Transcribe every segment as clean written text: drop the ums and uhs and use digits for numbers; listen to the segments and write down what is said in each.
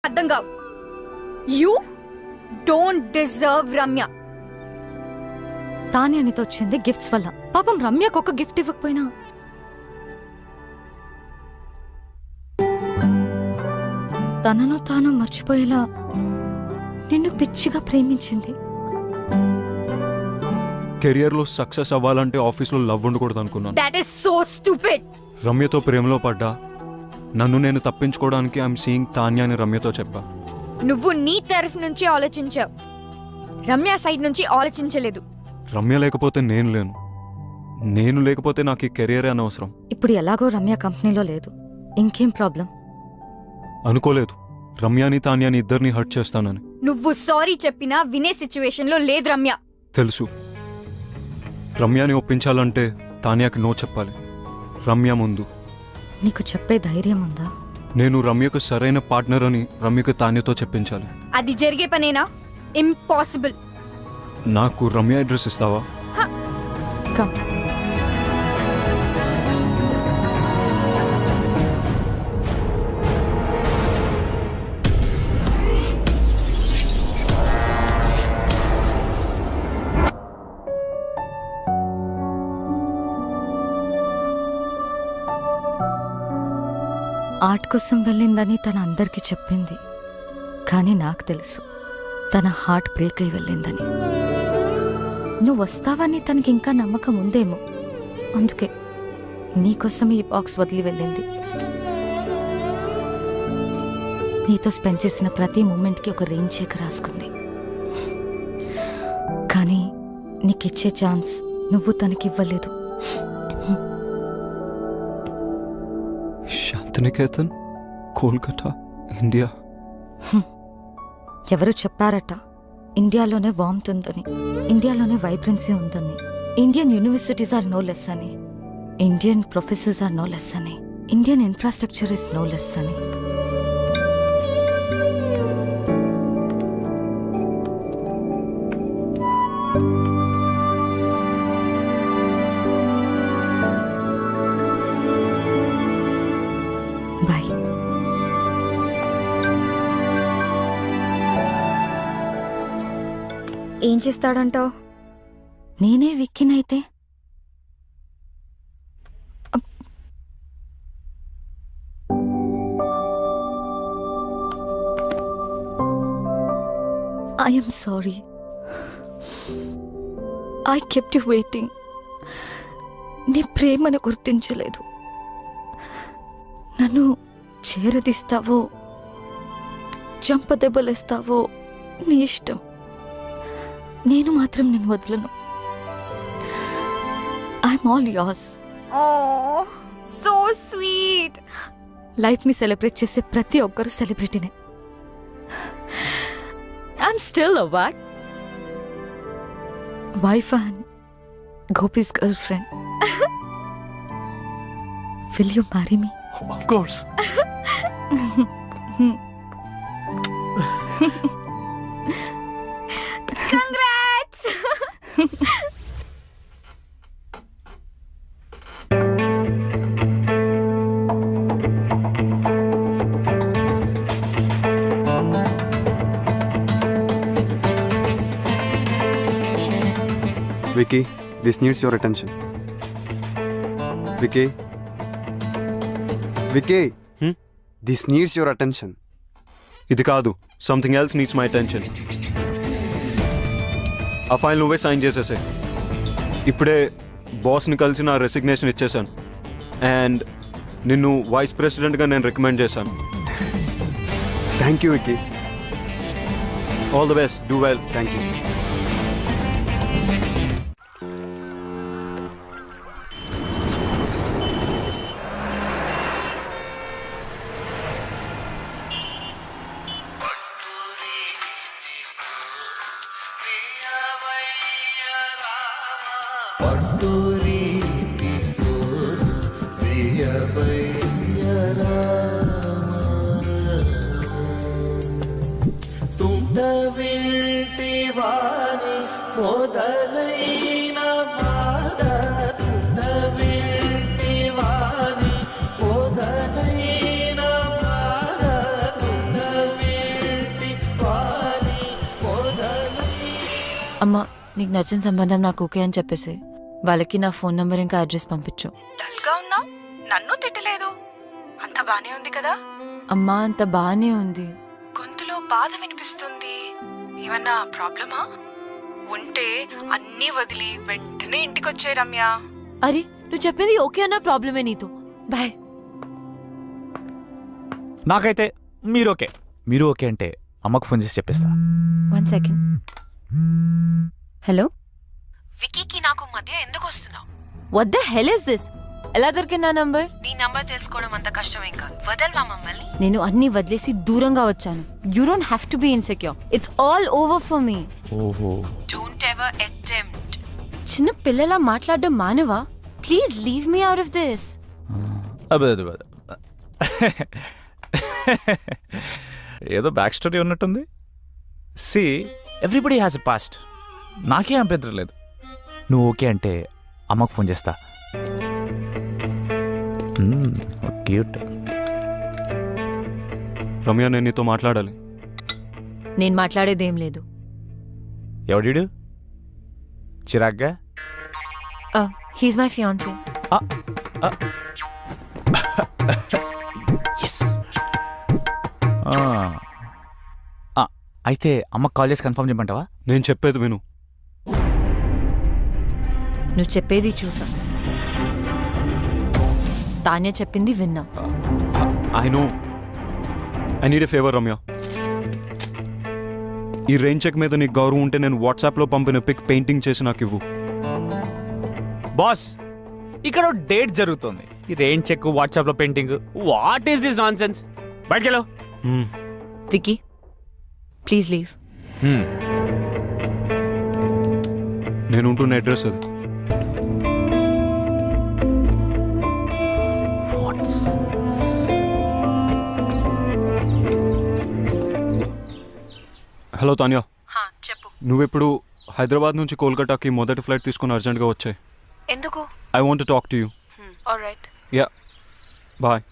అర్థం కావు. You don't deserve Ramya. తానే అనితో వచ్చింది గిఫ్ట్స్ వల్ల. పాపం రమ్యకు ఒక గిఫ్ట్ ఇవ్వకపోయినా తనను తాను మర్చిపోయేలా నిన్ను పిచ్చిగా ప్రేమించింది. కెరియర్లో సక్సెస్ అవ్వాలంటే ఆఫీస్లో లవ్ ఉండకూడదు అనుకున్నాను. That is so stupid. రమ్యతో ప్రేమలో పడ్డా. నన్ను నేను తప్పించుకోవడానికి ఐఎమ్ సీయింగ్ తాన్యా అని రమ్యతో చెప్పా. నువ్వు నీ తరఫు నుంచి ఆలోచించావు, రమ్య సైడ్ నుంచి ఆలోచించలేదు. రమ్య లేకపోతే నేను లేను, నేను లేకపోతే నాకు ఈ కెరియరే అనవసరం. ఇప్పుడు ఎలాగో రమ్య కంపెనీలో లేదు, ఇంకేం ప్రాబ్లం? అనుకోలేదు రమ్యాని తాన్యాని ఇద్దరిని హర్ట్ చేస్తానని. నువ్వు సారీ చెప్పినా వినే సిచ్యువేషన్ లో లేదు రమ్య. తెలుసు. రమ్యాని ఒప్పించాలంటే తాన్యాకి నో చెప్పాలి. రమ్య ముందు. నీకు చెప్పే ధైర్యం ఉందా? నేను రమ్యకు సరైన పార్ట్నర్ అని రమ్యకు తాన్యతో చెప్పించాలి. అది జరిగే పనేనా? ఇంపాసిబుల్. నాకు రమ్య అడ్రస్ ఇస్తావా? కమ్. ఆర్ట్ కోసం వెళ్ళిందని తన అందరికీ చెప్పింది, కానీ నాకు తెలుసు తన హార్ట్ బ్రేక్ అయి వెళ్ళిందని. నువ్వు వస్తావని తనకి ఇంకా నమ్మకం ఉందేమో, అందుకే నీకోసం ఈ బాక్స్ వదిలి వెళ్ళింది. నీతో స్పెండ్ చేసిన ప్రతి మూమెంట్కి ఒక రేంజ్ చెక్ రాసుకుంది. కానీ నీకిచ్చే ఛాన్స్ నువ్వు తనకివ్వలేదు. శాంతినికేతన్, కోల్కతా, ఇండియా. ఎవరు చెప్పారట ఇండియాలోనే వార్మ్త్ ఉందని, ఇండియాలోనే వైబ్రెన్సీ ఉందని, Indian universities are no less అని, Indian professors are no less అని, Indian infrastructure is no less అని. బాయ్. ఏం చేస్తాడంటావు? నేనే విక్కినైతే I am sorry. I kept you waiting. నీ ప్రేమను గుర్తించలేదు. నన్ను చేరదీస్తావో చంపదెబ్బలేస్తావో నీ ఇష్టం. నేను మాత్రం నేను వదలను. I'm all yours. Oh so sweet. లైఫ్ని సెలబ్రేట్ చేసే ప్రతి ఒక్కరూ సెలబ్రిటీనే. I'm still a what? Wife and Gopi's girlfriend. Will you marry me? Of course. Congrats. Vicky, this needs your attention. Vicky. Vicky. This needs your attention. ఇది కాదు, something else needs my attention. ఆ file నువ్వే sign చేసేసే. ఇప్పుడే బాస్ని కలిసి నా resignation ఇచ్చేసాను and నిన్ను vice ప్రెసిడెంట్గా నేను రికమెండ్ చేశాను. Thank you, Vicky. All the best, do well. Thank you. మొదలైన బాధ తుండవింటివాని మొదలైన బాధ తుండవింటివాని అమ్మా నీకు నచ్చిన సంబంధం నాకు ఓకే అని చెప్పేసి వాళ్ళకి నా ఫోన్ నంబర్ ఇంకా అడ్రస్ పంపించు. డల్గా ఉన్నావు, నన్ను తిట్టలేదు. అంత బానే ఉంది కదా? అమ్మా అంత బానే ఉంది. గొంతులో బాధ వినిపిస్తుంది. ఏమన్నా ప్రాబ్లమా? ఉంటే అన్నీ వదిలి వెంటనే ఇంటికొచ్చే రమ్య. అరే నువ్వు చెప్పింది ఓకే అన్న ప్రాబ్లమే నీతో. బాయ్. నాకైతే మీరు ఓకే అంటే అమ్మకు ఫోన్ చేసి చెప్పేస్తా. 1 సెకండ్. హలో, వికీకి నాకు మధ్య ఎందుకు వస్తున్నావు? What the hell is this? ఎలా దొరికింది నా నంబర్? నీ నంబర్ తెలుసుకోవడం అంత కష్టమేం కాదు. వదల్వా మమ్మల్ని. నేను అన్ని వదిలేసి దూరంగా వచ్చాను. You don't have to be insecure. It's all over for me. ఓహో, డోంట్ ఎవర్ అటెంప్ట్. చిన్న పిల్లలా మాట్లాడడం మానవా? Please leave me out of this. అదే ఏదో బ్యాక్ స్టోరీ ఉన్నట్టుంది. See everybody has a past. నాకేం అభ్యంతరం లేదు. నువ్వు ఓకే అంటే అమ్మకు ఫోన్ చేస్తా. క్యూట్. రమ్య, నేను నీతో మాట్లాడాలి. నేను మాట్లాడేదేం లేదు. ఎవడీడు? చిరాగ్గా? He's my fiancee. ఎస్. అయితే అమ్మకు కాల్ చేసి కన్ఫర్మ్ చేయమంటావా? నేను చెప్పేది విను. నువ్వు చెప్పేది చూసా, తాన్య చెప్పింది విన్నా. I know. I need a favour Ramya. ఈ రెయిన్ చెక్ మీద నీకు గౌరవం ఉంటే నేను వాట్సాప్లో పంపిన పిక్ పెయింటింగ్ చేసి నాకు ఇవ్వు. బాస్, ఇక్కడ డేట్ జరుగుతుంది. ఈ రెయిన్ చెక్, వాట్సాప్లో painting, what is this nonsense? బయటకెళ్ళు. Vicky please leave. నేను ఉంటున్న అడ్రస్ అది. హలో తాన్యా, చెప్పు. నువ్వెప్పుడు హైదరాబాద్ నుంచి కోల్కతాకి మొదటి ఫ్లైట్ తీసుకుని అర్జెంట్గా వచ్చాయి. ఎందుకు? I want to talk to you. Alright. Yeah, bye.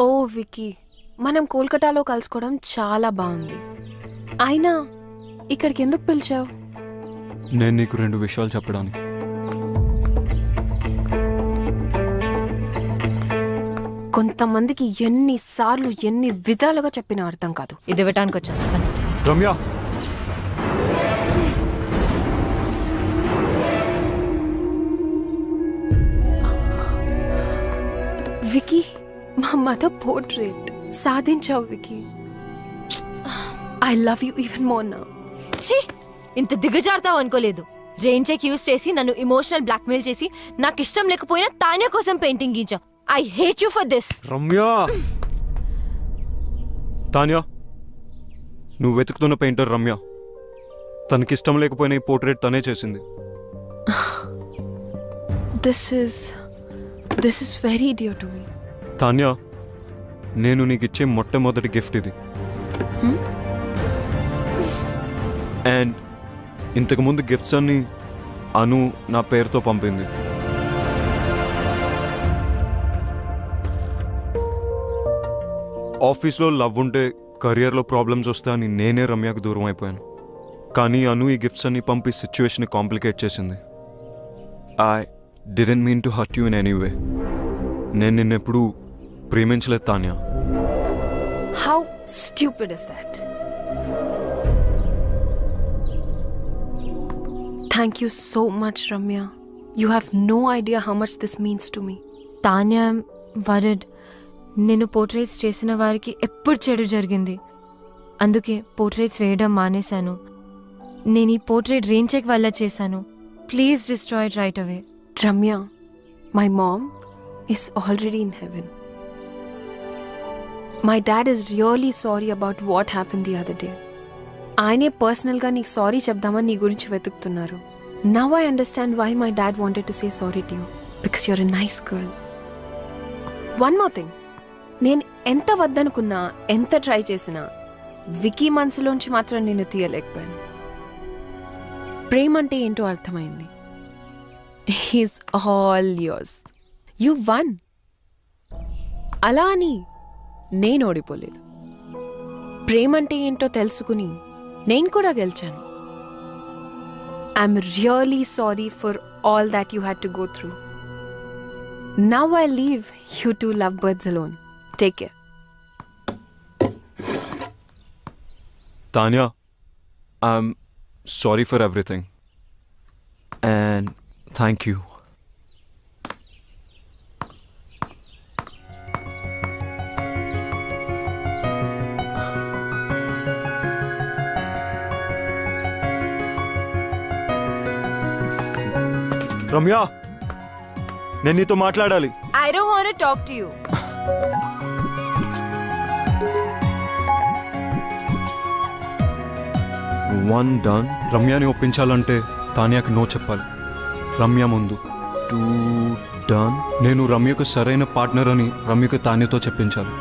Oh Vicky, మనం కోల్కతాలో కలుసుకోవడం చాలా బాగుంది. అయినా ఇక్కడికి ఎందుకు పిలిచావు? నేను నీకు 2 విషయాలు చెప్పడానికి. కొంతమందికి ఎన్నిసార్లు ఎన్ని విధాలుగా చెప్పినా అర్థం కాదు. ఇది ఇవ్వటానికి వచ్చాను. రమ్య, వికీ, మా మదర్ పోర్ట్రేట్ సాధించావు Vicky. I love you even more now. ఛీ, ఇంత దిగజారుతావు అనుకోలేదు. రెయిన్ చెక్ యూస్ చేసి నన్ను ఇమోషనల్ బ్లాక్మెయిల్ చేసి నాకు ఇష్టం లేకపోయినా తాన్య కోసం పెయింటింగ్ గీంచావు. I hate you for this. Ramya. Tanya, నువ్వు వెతుకుతున్న పెయింటర్ రమ్య. తనకిష్టం లేకపోయినా ఈ పోర్ట్రేట్ తనే చేసింది. This is very dear to me. Tanya, నేను నీకు ఇచ్చే మొట్టమొదటి గిఫ్ట్ ఇది. అండ్ ఇంతకుముందు గిఫ్ట్స్ అన్ని అను నా పేరుతో పంపింది. ఆఫీస్లో లవ్ ఉంటే కెరియర్లో ప్రాబ్లమ్స్ వస్తాయని నేనే రమ్యకు దూరం అయిపోయాను. కానీ అను ఈ గిఫ్ట్స్ అన్ని పంపి సిచ్యువేషన్ కాంప్లికేట్ చేసింది. I didn't mean to hurt you in any way. నేను నిన్నెప్పుడు ప్రేమించలేదు Tanya. How stupid is that? Thank you so much Ramya. You have no idea how much this means to me. Tanya వరడ్, నేను పోర్ట్రేట్స్ చేసిన వారికి ఎప్పుడు చెడు జరిగింది. అందుకే పోర్ట్రేట్స్ వేయడం మానేశాను. నేను ఈ పోర్ట్రేట్ రెయిన్ చెక్ వల్ల చేశాను. Please destroy it right away. Ramya, my mom is already in heaven. My dad is really sorry about what happened the other day. ఆయనే పర్సనల్గా నీకు సారీ చెప్దామని నీ గురించి వెతుకుతున్నారు. Now I understand why my dad wanted to say sorry to you because you're a nice girl. One more thing, నేను ఎంత వద్దనుకున్నా, ఎంత ట్రై చేసినా వికీ మనసులోంచి మాత్రం నేను తీయలేకపోయాను. ప్రేమ అంటే ఏంటో అర్థమైంది. He's all yours. You one. అలా అని నేను ఓడిపోలేదు. ప్రేమ అంటే ఏంటో తెలుసుకుని నేను కూడా గెలిచాను. I'm really sorry for all that you had to go through. Now I leave you to love birds alone. Take care. Tanya, I'm sorry for everything. And thank you. Ramya, నేను నీతో మాట్లాడాలి. I don't want to talk to you. One done. రమ్యని ఒప్పించాలంటే తాన్యాకి no చెప్పాలి. రమ్య ముందు. Two done. నేను రమ్యకు సరైన పార్ట్నర్ అని రమ్యకు తాన్యతో చెప్పించాలి.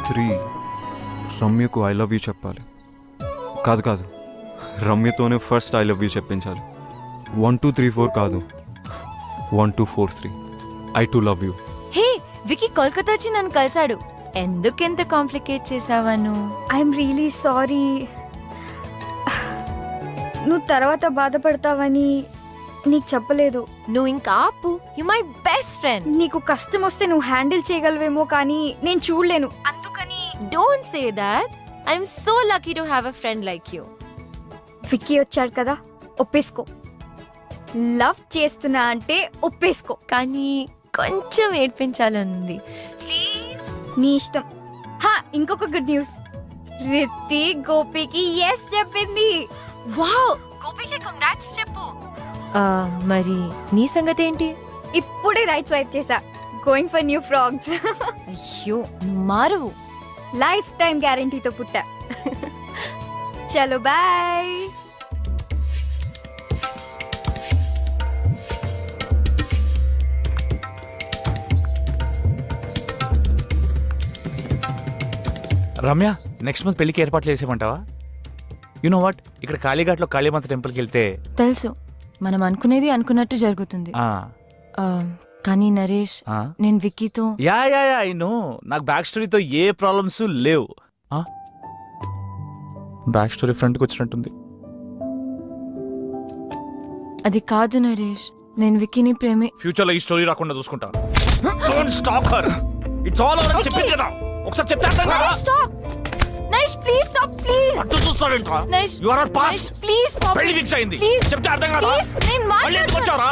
3 రమ్యకు ఐ లవ్ యూ చెప్పాలి. కాదు రమ్యతోనే ఫస్ట్ ఐ లవ్ యూ చెప్పించాలి. 1 2 3 4 కాదు, 1 2 4 3. I too love you. Hey, Vicky Kolkata వచ్చి నన్ను కలిసాడు. ఎందుకెంత కాంప్లికేట్ చేసావను? I'm really sorry. నువ్వు తర్వాత బాధపడతావని నీకు చెప్పలేదు. నువ్వు ఇంకా ఆపు. You my best friend. నీకు కష్టం వస్తే నువ్వు హ్యాండిల్ చేయగలవేమో కానీ నేను చూడలేను. అందుకని don't say that. I'm so lucky to have a friend like you. Vicky వచ్చాడు కదా, ఒప్పేసుకో. లవ్ చేస్తున్నా అంటే ఒప్పేసుకో. కానీ కొంచెం ఏడ్పించాలనుంది. ప్లీజ్. నీ ఇష్టం. ఇంకొక గుడ్ న్యూస్. రిత్తి గోపికి ఎస్ చెప్పింది. వావ్, గోపికి కంగ్రాట్స్ చెప్పు. మరి నీ సంగతి ఏంటి? ఇప్పుడే రైట్ స్వైప్ చేసా. Going for new frogs. అయ్యో, నువ్వు మారువు. లైఫ్ టైం గ్యారంటీతో పుట్టా. చలో బాయ్. రమ్య, నెక్స్ట్ మంత్ పెళ్లికి ఏర్పాట్లు చేసేమంటావా? యు నో వాట్, ఇక్కడ కాళీఘాట్లో కాళీమాత టెంపుల్కి వెళ్తే తెలుసు, మనం అనుకునేది అనుకున్నట్టు జరుగుతుంది. కానీ నరేష్, నేను విక్కీతో యా ఐ నో. నాకు బ్యాక్ స్టోరీతో ఏ ప్రాబ్లమ్స్ లేవు. బ్యాక్ స్టోరీ ఫ్రంట్కి వచ్చినట్టుంది. అది కాదు నరేష్, నేను విక్కీని ప్రేమి. ఫ్యూచర్ లో ఈ స్టోరీ రాకుండా చూసుకుంటా. Don't stop her. It's all over అని చెప్పింది కదా, ఒకసారి చెప్తే అర్థం కాదా? Stop Naresh, please stop, please. అటు చూస్తావేంట్రా? Naresh, you are past. Please stop. పెళ్లి ఫిక్స్ అయింది. ప్లీజ్ చెప్తే అర్థం కాదా? ప్లీజ్, నేను మళ్ళీ ఎందుకు వచ్చారా?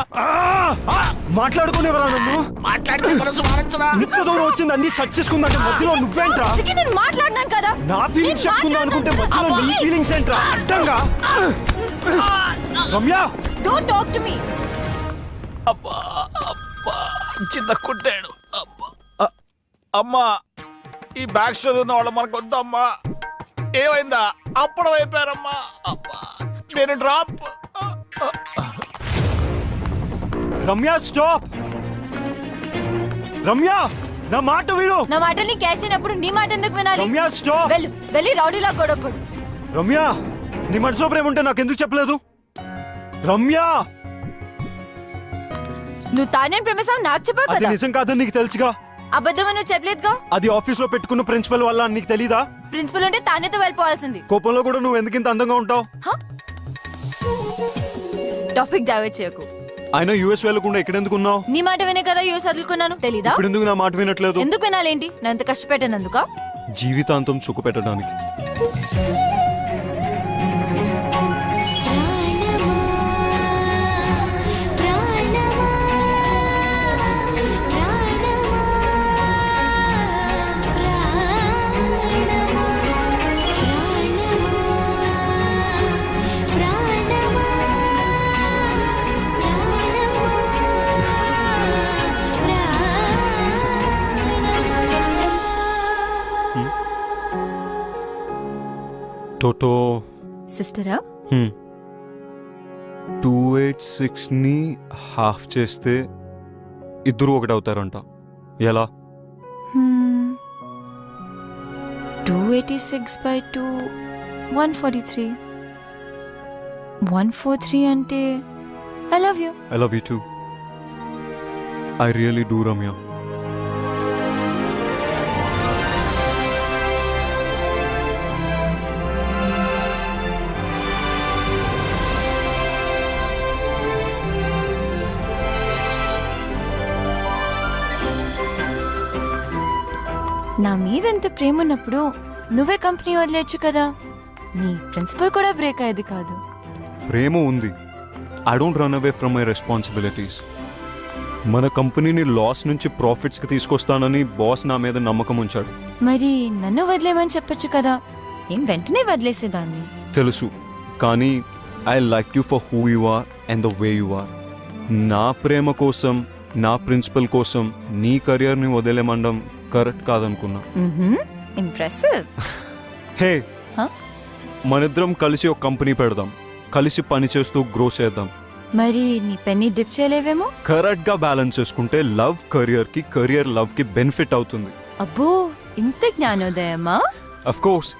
మాట్లాడుకునేవరా నన్ను? మాట్లాడుకునే మనసు మారచ్చరా? ఇంత దూరం వచ్చింది అన్ని సెట్ చేసుకుందంటే మధ్యలో నువ్వేంట్రా? విక్కీ, నేను మాట్లాడినాను కదా. నా ఫీలింగ్స్ చెప్పుకుందాం అనుకుంటే మధ్యలో నీ ఫీలింగ్స్ ఏంట్రా? అడ్డంగా. Ramya, don't talk to me. అబ్బా అబ్బా, చిన్న కుట్టాడు. అబ్బా అమ్మా, ఈ బ్యాక్ స్టోరీ ఉన్న వాళ్ళు మనకు వద్దమ్మా. ఏమైందా? అప్పుడు అయిపోయారమ్మా. అబ్బా, నేను డ్రాప్. రమ్య స్టాప్. రమ్య, నా మాట విను. నా మాటని క్యాచ్ అయినప్పుడు నీ మాట ఎందుకు వినాలి? రమ్య స్టాప్. వెళ్ళి రౌడీలా గొడవపడు. రమ్య, నీ మనసులో ప్రేమ ఉంటే నాకెందుకు చెప్పలేదు? రమ్య, నువ్వు తానేం ప్రేమిస్తావు నాకు చెప్పావు అది కదా. నిజం కాదని నీకు తెలుసుగా. అబద్ధం నువ్వు చెప్పలేదుగా. అది ఆఫీస్ లో పెట్టుకున్న ప్రిన్సిపల్ వల్ల అని నీకు తెలీదా? ప్రిన్సిపల్ ఉంటే తానేతో వెళ్ళిపోవాల్సింది. కోపంలో కూడా నువ్వు ఎందుకు ఇంత అందంగా ఉంటావు? టాపిక్ డైవర్ట్ చేయకు. ఆయన యూఎస్ వెళ్ళకుండా ఇక్కడ ఎందుకు ఉన్నావు? నీ మాట వినే కదా యూఎస్ వదులుకున్నాను, తెలీదా? ఇప్పుడు ఎందుకు నా మాట వినట్లేదు? ఎందుకు వినాలేంటి? నేను ఎంత కష్టపెట్టానందుక? జీవితాంతం సుఖ పెట్టడానికి. టోటో, సిస్టరా? 286ని హాఫ్ చేస్తే ఇద్దరు ఒకటవుతారంట. ఎలా? 286 by 2 143. 143 అంటే I love you. I love you two. I really do Ramya. నా మీద ఎంత ప్రేమ ఉన్నప్పుడు నువ్వే కంపెనీ వదిలేచ్చు కదా. నీ ప్రిన్సిపల్ కూడా బ్రేక్ అయ్యేది కాదు. ప్రేమ ఉంది. I don't run away from my responsibilities. మన కంపెనీని లాస్ నుంచి ప్రాఫిట్స్కి తీసుకొస్తానని బాస్ నా మీద నమ్మకం ఉంచాడు. మరి నన్ను వదిలేమని చెప్పొచ్చు కదా. ఏం వెంటనే వదిలేసేదాన్ని. తెలుసు, కానీ I like you for who you are and the way you are. నా ప్రేమ కోసం, నా ప్రిన్సిపల్ కోసం నీ కెరియర్ని వదిలేమండం కరెక్ట్ కాదనుకున్నా. ఇంప్రెసివ్. Hey, Huh? మనిద్దరం కలిసి ఒక కంపెనీ పెడదాం, కలిసి పని చేస్తూ గ్రో చేద్దాం. మరి నీ పెన్ని డిప్ చేయలేవేమో. కరెక్ట్గా బ్యాలెన్స్ చేసుకుంటే లవ్ కెరియర్కి, కెరియర్ లవ్కి బెనిఫిట్ అవుతుంది. అబ్బో, ఇంత జ్ఞానోదయమా? Of course,